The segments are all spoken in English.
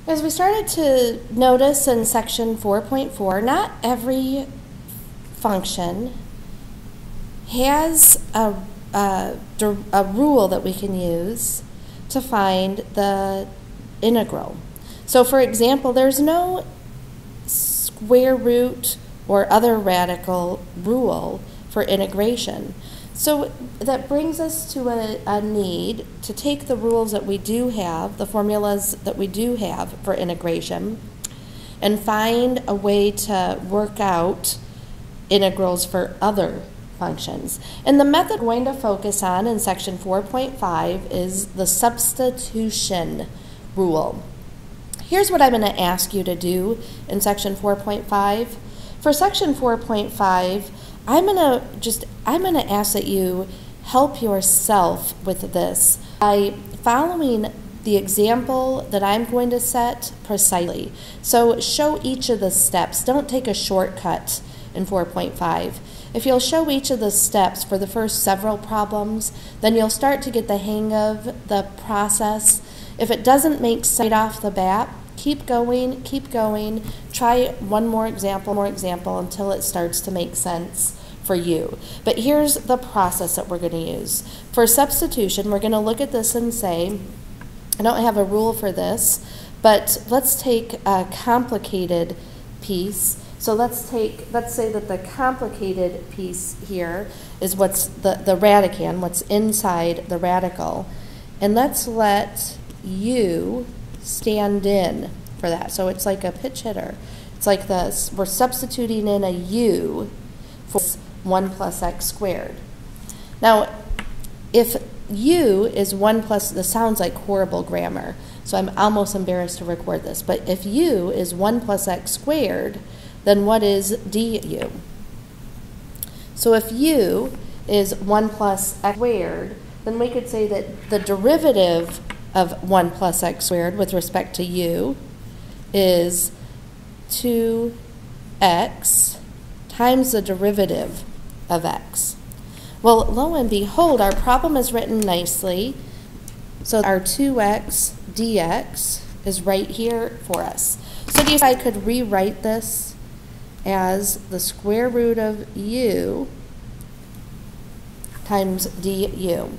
As we started to notice in section 4.4, not every function has a rule that we can use to find the integral. So for example, there's no square root or other radical rule for integration. So that brings us to a need to take the rules that we do have, the formulas that we do have for integration, and find a way to work out integrals for other functions. And the method we're going to focus on in section 4.5 is the substitution rule. Here's what I'm going to ask you to do in section 4.5. For section 4.5, I'm going to ask that you help yourself with this by following the example that I'm going to set precisely. So show each of the steps. Don't take a shortcut in 4.5. If you'll show each of the steps for the first several problems, then you'll start to get the hang of the process. If it doesn't make sense right off the bat, keep going, try one more example until it starts to make sense for you. But here's the process that we're going to use. For substitution, we're going to look at this and say, I don't have a rule for this, but let's take a complicated piece. So let's say that the complicated piece here is what's the radicand, what's inside the radical. And let's let u stand in for that. So it's like a pitch hitter. It's like this. We're substituting in a u for 1 plus x squared. Now, if u is 1 plus, this sounds like horrible grammar, so I'm almost embarrassed to record this, but if u is 1 plus x squared, then what is du? So if u is 1 plus x squared, then we could say that the derivative of 1 plus x squared with respect to u is 2x times the derivative of x. Well, lo and behold, our problem is written nicely. So our 2x dx is right here for us. So if I could rewrite this as the square root of u times du.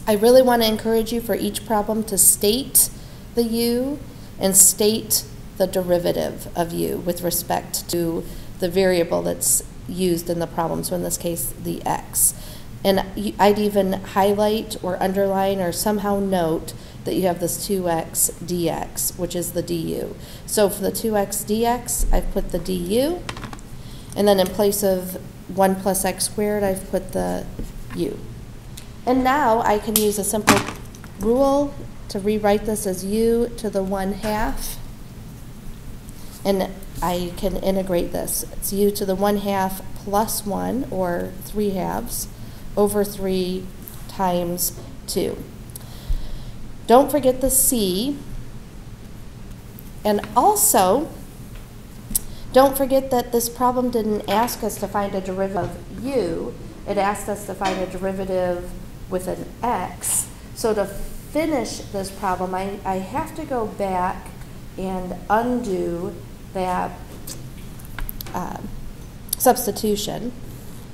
I really want to encourage you for each problem to state the u and state the derivative of u with respect to the variable that's used in the problem, so in this case the x. And I'd even highlight or underline or somehow note that you have this 2x dx, which is the du. So for the 2x dx, I've put the du, and then in place of 1 plus x squared, I've put the u. And now I can use a simple rule to rewrite this as u to the 1/2, and I can integrate this. It's u to the 1/2 plus 1, or 3/2, over 3 times 2. Don't forget the c, and also don't forget that this problem didn't ask us to find a derivative of u, it asked us to find a derivative with an x. So to finish this problem, I have to go back and undo that substitution.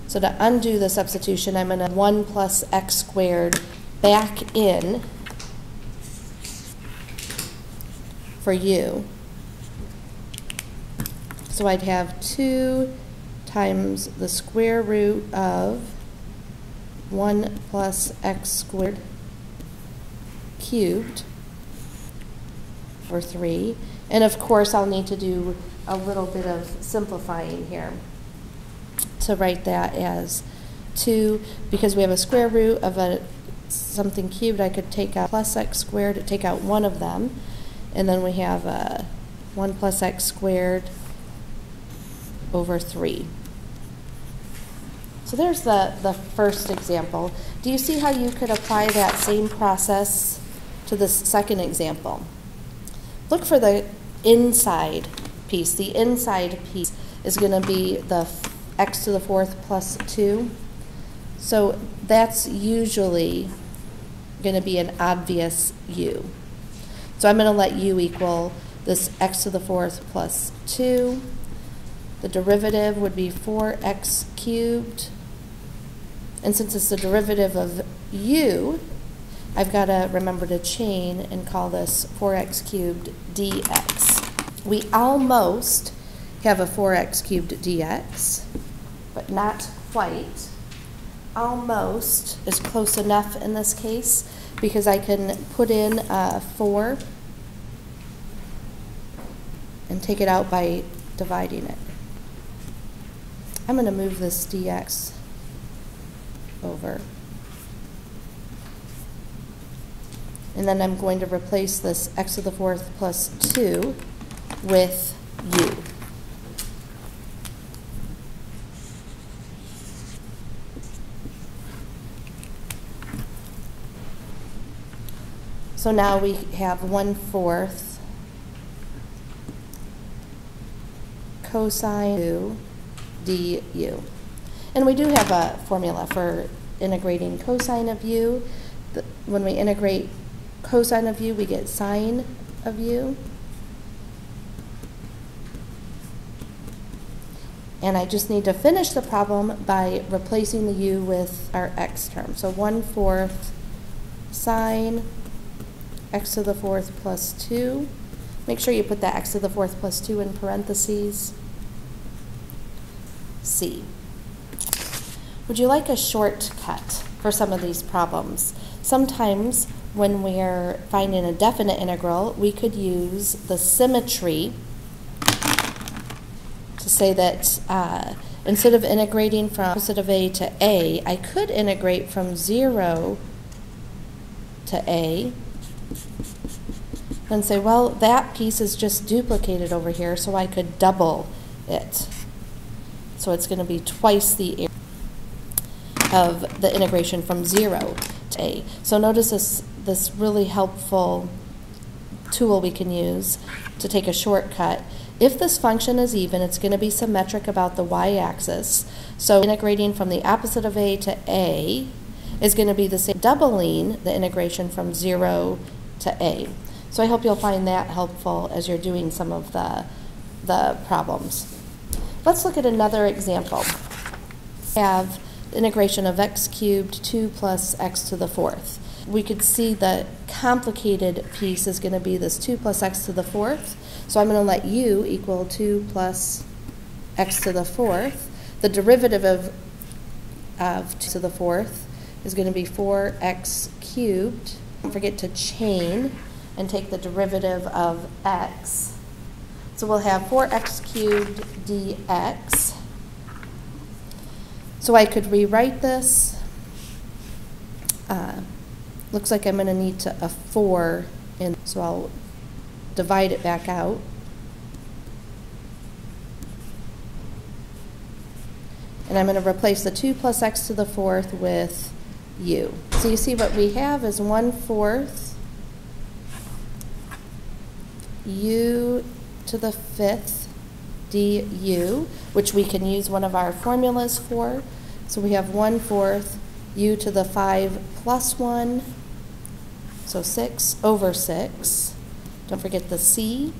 So to undo the substitution, I'm going to 1 plus x squared back in for u. So I'd have 2 times the square root of 1 plus x squared cubed for 3. And of course, I'll need to do a little bit of simplifying here to write that as 2, because we have a square root of something cubed. I could take out plus x squared to take out one of them, and then we have 1 plus x squared over 3. So there's the first example. Do you see how you could apply that same process to the second example? Look for the inside piece. The inside piece is going to be the x to the 4th plus 2. So that's usually going to be an obvious u. So I'm going to let u equal this x to the fourth plus 2. The derivative would be 4x cubed. And since it's the derivative of u, I've got to remember to chain and call this 4x cubed dx. We almost have a 4x cubed dx, but not quite. Almost is close enough in this case because I can put in 4 and take it out by dividing it. I'm going to move this dx over. And then I'm going to replace this x to the fourth plus 2 with u. So now we have 1/4 cosine u du. And we do have a formula for integrating cosine of u. When we integrate cosine of u, we get sine of u. And I just need to finish the problem by replacing the u with our x term. So 1/4 sine x to the fourth plus 2. Make sure you put that x to the fourth plus 2 in parentheses. C. Would you like a shortcut for some of these problems? Sometimes when we're finding a definite integral, we could use the symmetry to say that instead of integrating from opposite of a to a, I could integrate from 0 to a and say, well, that piece is just duplicated over here, so I could double it. So it's going to be twice the area of the integration from 0 to a. So notice this really helpful tool we can use to take a shortcut. If this function is even, it's going to be symmetric about the y-axis. So integrating from the opposite of a to a is going to be the same, doubling the integration from 0 to a. So I hope you'll find that helpful as you're doing some of the problems. Let's look at another example. We have the integration of x cubed 2 plus x to the fourth. We could see the complicated piece is going to be this 2 plus x to the fourth. So I'm going to let u equal 2 plus x to the fourth. The derivative of 2 to the fourth is going to be 4x cubed. Don't forget to chain and take the derivative of x. So we'll have 4x cubed dx. So I could rewrite this. Looks like I'm going to need a 4 in, so I'll divide it back out. And I'm going to replace the 2 plus x to the fourth with u. So you see what we have is 1/4 u to the fifth du, which we can use one of our formulas for. So we have 1/4 u to the 5 plus 1, so 6 over 6. Don't forget the c.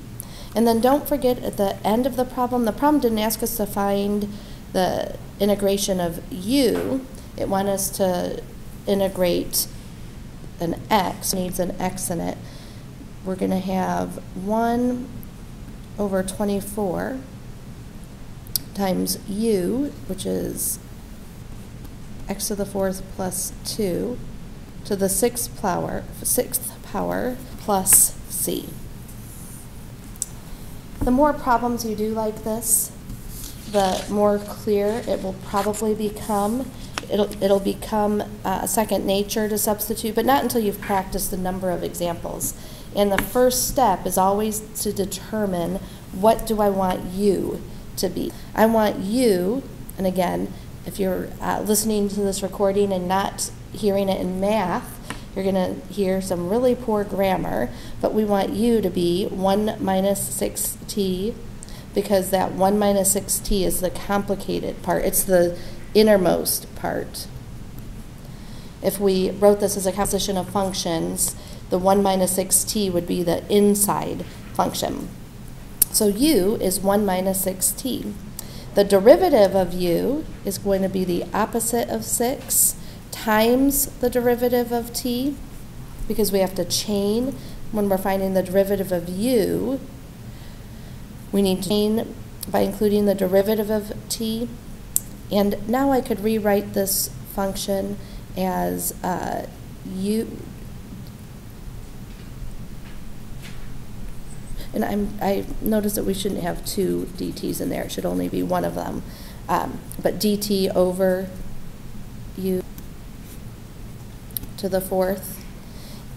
And then don't forget at the end of the problem didn't ask us to find the integration of u. It wanted us to integrate an x, needs an x in it. We're going to have 1 over 24 times u, which is x to the fourth plus 2 to the sixth power plus c. The more problems you do like this, the more clear it will probably become. It'll become second nature to substitute, but not until you've practiced a number of examples. And the first step is always to determine, what do I want u to be? I want u, and again, if you're listening to this recording and not hearing it in math, you're going to hear some really poor grammar, but we want u to be 1 minus 6t, because that 1 minus 6t is the complicated part. It's the innermost part. If we wrote this as a composition of functions, The 1 minus 6t would be the inside function. So u is 1 minus 6t. The derivative of u is going to be the opposite of 6 times the derivative of t, because we have to chain when we're finding the derivative of u. We need to chain by including the derivative of t. And now I could rewrite this function as u. And I noticed that we shouldn't have two dt's in there. It should only be one of them. But dt over u to the fourth.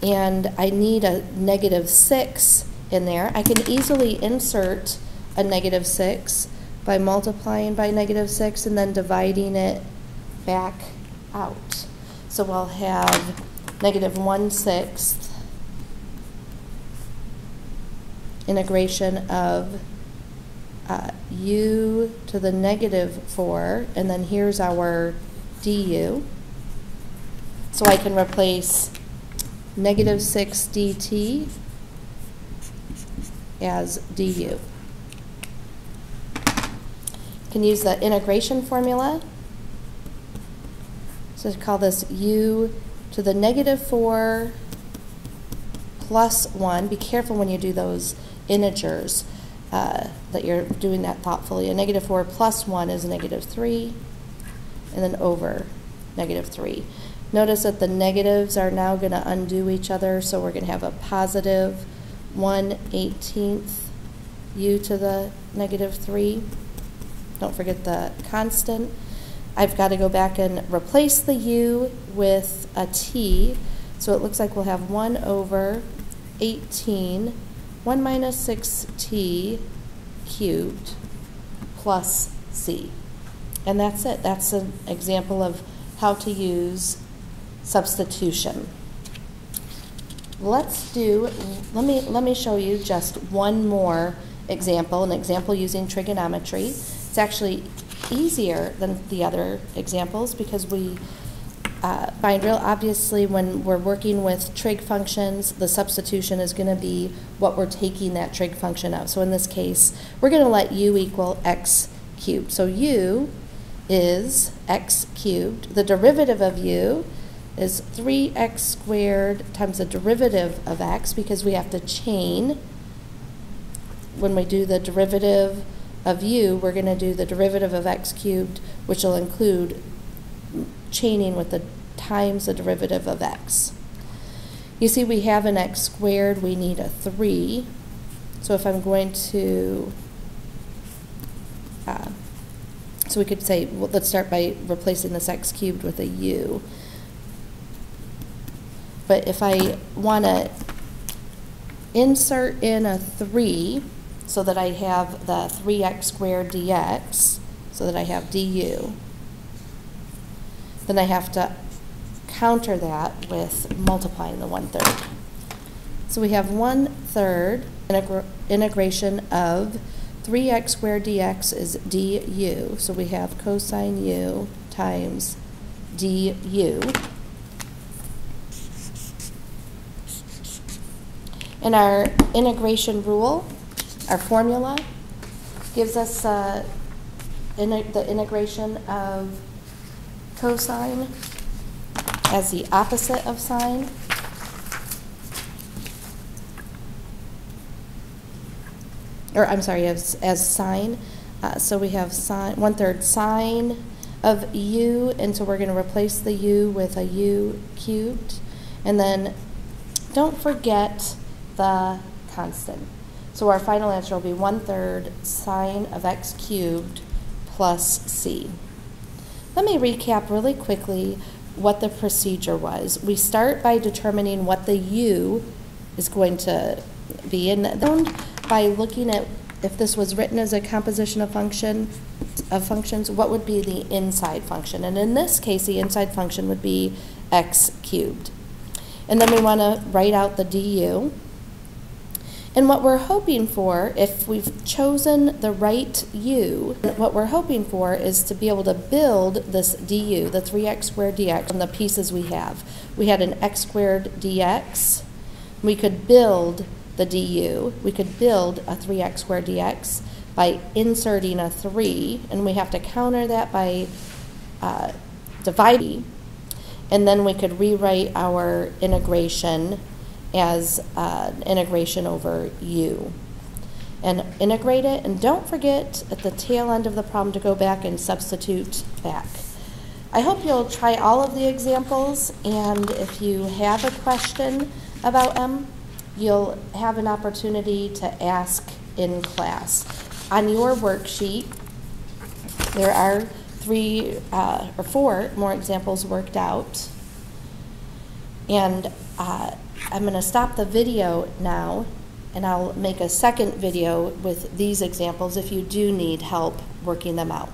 And I need a negative 6 in there. I can easily insert a negative 6 by multiplying by negative 6 and then dividing it back out. So we'll have negative 1/6 integration of u to the negative 4, and then here's our du. So I can replace negative 6 dt as du. Can use the integration formula. So call this u to the negative 4 plus 1. Be careful when you do those integers that you're doing that thoughtfully. A negative 4 plus 1 is negative 3, and then over negative 3. Notice that the negatives are now going to undo each other, so we're going to have a positive 1/18 u to the negative 3. Don't forget the constant. I've got to go back and replace the u with a t, so it looks like we'll have 1 over 18, 1 minus 6t cubed plus c. And that's it. That's an example of how to use substitution. Let me show you just one more example, an example using trigonometry. It's actually easier than the other examples because we find real obviously when we're working with trig functions, the substitution is going to be what we're taking that trig function of. So in this case, we're going to let u equal x cubed. So u is x cubed. The derivative of u is 3x squared times the derivative of x, because we have to chain. When we do the derivative of u, we're going to do the derivative of x cubed, which will include chaining with the times the derivative of x. You see we have an x squared, we need a 3. So if I'm going to, so we could say, well, let's start by replacing this x cubed with a u. But if I want to insert in a 3 so that I have the 3x squared dx, so that I have du, then I have to counter that with multiplying the 1/3. So we have 1/3 integration of 3x squared dx is du. So we have cosine u times du. And our integration rule, our formula, gives us the integration of cosine as the opposite of sine. Or I'm sorry, as sine. So we have sine, 1/3 sine of u, and so we're going to replace the u with a u cubed. And then don't forget the constant. So our final answer will be 1/3 sine of x cubed plus c. Let me recap really quickly what the procedure was. We start by determining what the u is going to be, and then by looking at if this was written as a composition of functions, what would be the inside function? And in this case, the inside function would be x cubed. And then we want to write out the du. And what we're hoping for, if we've chosen the right u, what we're hoping for is to be able to build this du, the 3x squared dx, from the pieces we have. We had an x squared dx, We could build the du, we could build a 3x squared dx by inserting a 3, and we have to counter that by dividing, and then we could rewrite our integration as integration over u. And integrate it, and don't forget at the tail end of the problem to go back and substitute back. I hope you'll try all of the examples, and if you have a question about M, you'll have an opportunity to ask in class. On your worksheet, there are 3 or 4 more examples worked out, and I'm going to stop the video now, and I'll make a second video with these examples if you do need help working them out.